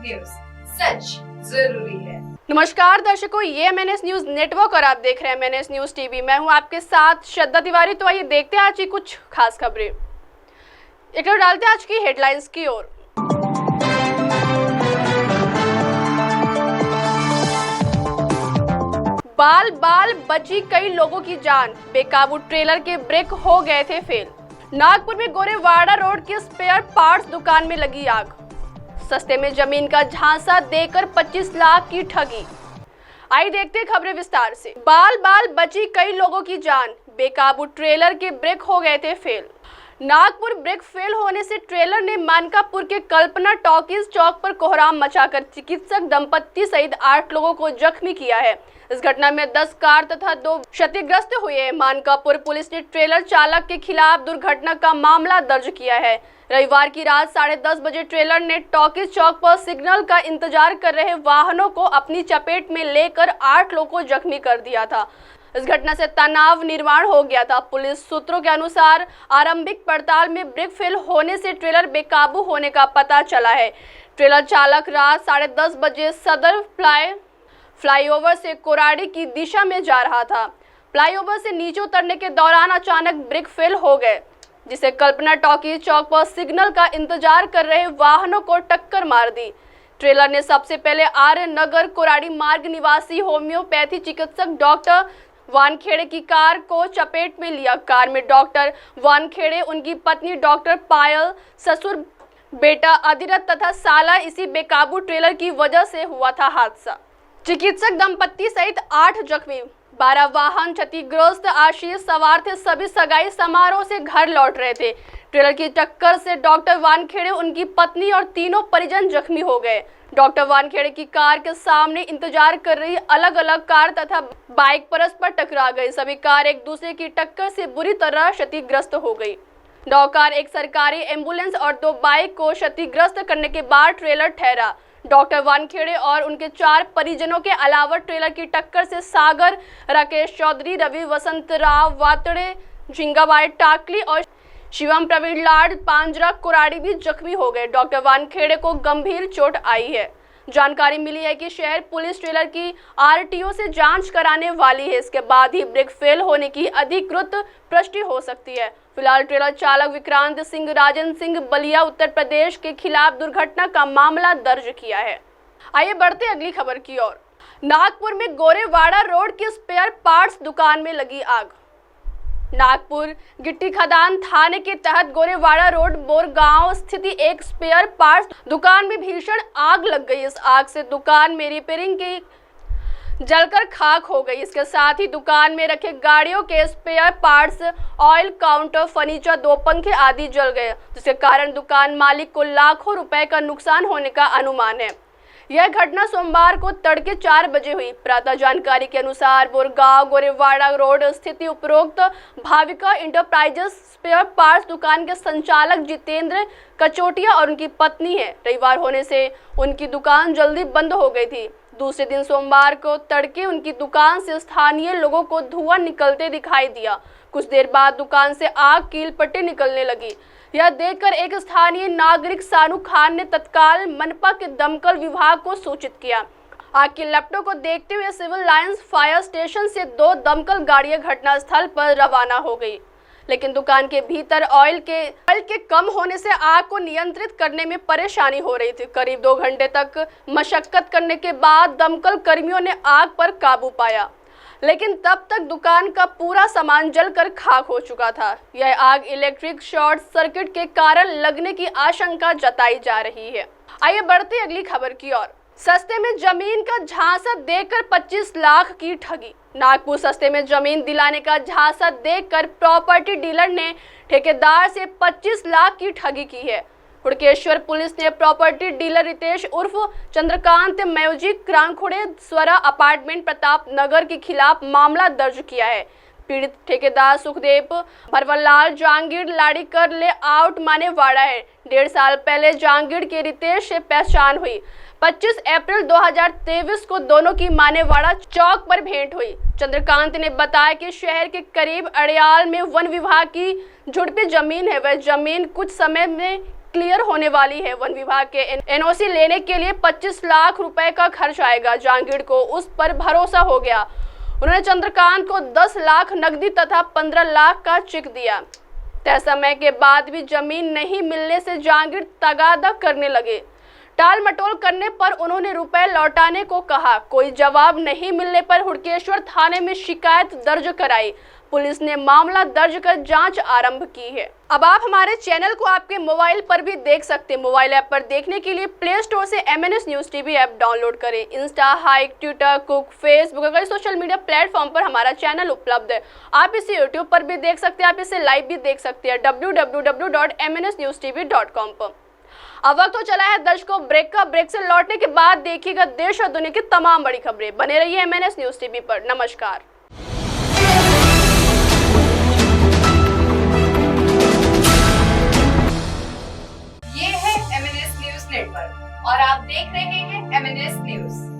News, सच जरूरी है। नमस्कार दर्शकों, ये MNS न्यूज नेटवर्क और आप देख रहे हैं MNS न्यूज टीवी। मैं हूं आपके साथ श्रद्धा तिवारी। तो आइए देखते हैं आज की कुछ खास खबरें। एक नजर डालते हैं आज की हेडलाइंस की ओर। बाल बाल बची कई लोगों की जान, बेकाबू ट्रेलर के ब्रेक हो गए थे फेल। नागपुर में गोरेवाड़ा रोड की स्पेयर पार्ट्स दुकान में लगी आग। सस्ते में जमीन का झांसा देकर 25 लाख की ठगी। आइए देखते हैं खबरें विस्तार से। बाल बाल बची कई लोगों की जान, बेकाबू ट्रेलर के ब्रेक हो गए थे फेल। नागपुर ब्रेक फेल होने से ट्रेलर ने मानकापुर के कल्पना टॉकीज चौक पर कोहराम मचाकर चिकित्सक दंपत्ति सहित 8 लोगों को जख्मी किया है। इस घटना में 10 कार तथा 2 क्षतिग्रस्त हुए हैं। मानकापुर पुलिस ने ट्रेलर चालक के खिलाफ दुर्घटना का मामला दर्ज किया है। रविवार की रात 10:30 बजे ट्रेलर ने टॉकीज चौक पर सिग्नल का इंतजार कर रहे वाहनों को अपनी चपेट में लेकर 8 लोगों को जख्मी कर दिया था। इस घटना से तनाव निर्माण हो गया था। पुलिस सूत्रों के अनुसार आरंभिक पड़ताल में ब्रेक फेल होने से ट्रेलर बेकाबू होने का पता चला है। ट्रेलर चालक रात 10:30 बजे सदर फ्लाईओवर से कोराड़ी की दिशा में जा रहा था। फ्लाईओवर से नीचे उतरने के दौरान अचानक ब्रेक फेल हो गए, जिसे कल्पना टॉकीज चौक पर सिग्नल का इंतजार कर रहे वाहनों को टक्कर मार दी। ट्रेलर ने सबसे पहले आर्य नगर कोराड़ी मार्ग निवासी होम्योपैथी चिकित्सक डॉक्टर वानखेड़े की कार को चपेट में लिया। कार में डॉक्टर वानखेड़े, उनकी पत्नी डॉक्टर पायल, ससुर, बेटा अधिरथ तथा साला। इसी बेकाबू ट्रेलर की वजह से हुआ था हादसा। चिकित्सक दंपत्ति सहित 8 जख्मी, 12 वाहन क्षतिग्रस्त। आशीष सवार थे, सभी सगाई समारोह से घर लौट रहे थे। ट्रेलर की टक्कर से डॉक्टर वानखेड़े, उनकी पत्नी और तीनों परिजन जख्मी हो गए। डॉक्टर वानखेड़े की कार के सामने इंतजार कर रही अलग अलग कार तथा बाइक परस्पर टकरा गई। सभी कार एक दूसरे की टक्कर से बुरी तरह क्षतिग्रस्त हो गई। 9 कार, एक सरकारी एम्बुलेंस और 2 बाइक को क्षतिग्रस्त करने के बाद ट्रेलर ठहरा। डॉक्टर वानखेड़े और उनके 4 परिजनों के अलावा ट्रेलर की टक्कर से सागर, राकेश चौधरी, रवि वसंतराव वातड़े, झिंगाबाई टाकली और शिवम प्रवीण लाड पांजरा कोराड़ी भी जख्मी हो गए। डॉक्टर वानखेड़े को गंभीर चोट आई है। जानकारी मिली है कि शहर पुलिस ट्रेलर की RTO से जांच कराने वाली है। इसके बाद ही ब्रेक फेल होने की अधिकृत पुष्टि हो सकती है। फिलहाल ट्रेलर चालक विक्रांत सिंह, राजन सिंह, बलिया, उत्तर प्रदेश के खिलाफ दुर्घटना का मामला दर्ज किया है। आइए बढ़ते अगली खबर की ओर। नागपुर में गोरेवाड़ा रोड की स्पेयर पार्ट्स दुकान में लगी आग। नागपुर गिट्टी खदान थाने के तहत गोरेवाड़ा रोड बोरगांव स्थित एक स्पेयर पार्ट्स दुकान में भीषण आग लग गई। इस आग से दुकान में रिपेयरिंग की जलकर खाक हो गई। इसके साथ ही दुकान में रखे गाड़ियों के spare parts, oil counter, furniture, 2 पंखे आदि जल गए, जिसके कारण दुकान मालिक को लाखों रुपए का नुकसान होने का अनुमान है। यह घटना सोमवार को तड़के 4 बजे हुई। प्राप्त जानकारी के अनुसार बोरगांव गोरेवाड़ा रोड स्थित उपरोक्त भाविका इंटरप्राइजेस स्पेयर पार्ट्स दुकान के संचालक जितेंद्र कचोटिया और उनकी पत्नी है। रविवार होने से उनकी दुकान जल्दी बंद हो गई थी। दूसरे दिन सोमवार को तड़के उनकी दुकान से स्थानीय लोगों को धुआं निकलते दिखाई दिया। कुछ देर बाद दुकान से आग की लपटें निकलने लगी। यह देखकर एक स्थानीय नागरिक सानू खान ने तत्काल मनपा के दमकल विभाग को सूचित किया। आग की लपटों को देखते हुए सिविल लाइंस फायर स्टेशन से 2 दमकल गाड़ियां घटनास्थल पर रवाना हो गई, लेकिन दुकान के भीतर ऑयल के कम होने से आग को नियंत्रित करने में परेशानी हो रही थी। करीब 2 घंटे तक मशक्कत करने के बाद दमकल कर्मियों ने आग पर काबू पाया, लेकिन तब तक दुकान का पूरा सामान जलकर खाक हो चुका था। यह आग इलेक्ट्रिक शॉर्ट सर्किट के कारण लगने की आशंका जताई जा रही है। आइए बढ़ते अगली खबर की ओर। सस्ते में जमीन का झांसा देकर 25 लाख की ठगी। नागपुर सस्ते में जमीन दिलाने का झांसा देकर प्रॉपर्टी डीलर ने ठेकेदार से 25 लाख की ठगी की है। हुड़केश्वर पुलिस ने प्रॉपर्टी डीलर रितेश उर्फ चंद्रकांत मैजिक क्रांखुड़े स्वरा अपार्टमेंट प्रताप नगर के खिलाफ मामला दर्ज किया है। पीड़ित ठेकेदार सुखदेव भरवलाल जहांगीर लाड़ीकर लेआउट मानेवाड़ा है। 1.5 साल पहले जहांगीर के रितेश से पहचान हुई। 25 अप्रैल 2023 को दोनों की मानेवाड़ा चौक पर भेंट हुई। चंद्रकांत ने बताया कि शहर के करीब अड़ियाल में वन विभाग की झुड़पी जमीन है। वह जमीन कुछ समय में क्लियर होने वाली है। वन विभाग के एनओसी लेने के लिए 25 लाख रुपए का खर्च आएगा। जहांगीर को उस पर भरोसा हो गया। उन्होंने चंद्रकांत को 10 लाख नकदी तथा 15 लाख का चेक दिया। तय समय के बाद भी जमीन नहीं मिलने से जहांगीर तगादा करने लगे। टाल मटोल करने पर उन्होंने रुपए लौटाने को कहा। कोई जवाब नहीं मिलने पर हुड़केश्वर थाने में शिकायत दर्ज कराई। पुलिस ने मामला दर्ज कर जांच आरंभ की है। अब आप हमारे चैनल को आपके मोबाइल पर भी देख सकते हैं। मोबाइल ऐप पर देखने के लिए प्ले स्टोर से MNS news TV app download करें। इंस्टा, हाइक, ट्विटर, कुक, फेसबुक वगैरह सोशल मीडिया प्लेटफॉर्म पर हमारा चैनल उपलब्ध है। आप इसे यूट्यूब पर भी देख सकते हैं। आप इसे लाइव भी देख सकते हैं www.mnsnewstv.com पर। अब वक्त तो चला है दर्शकों ब्रेक का। ब्रेक से लौटने के बाद देखिएगा देश और दुनिया की तमाम बड़ी खबरें। बने रहिए MNS न्यूज टीवी पर। नमस्कार। ये है MNS न्यूज नेटवर्क और आप देख रहे हैं MNS न्यूज।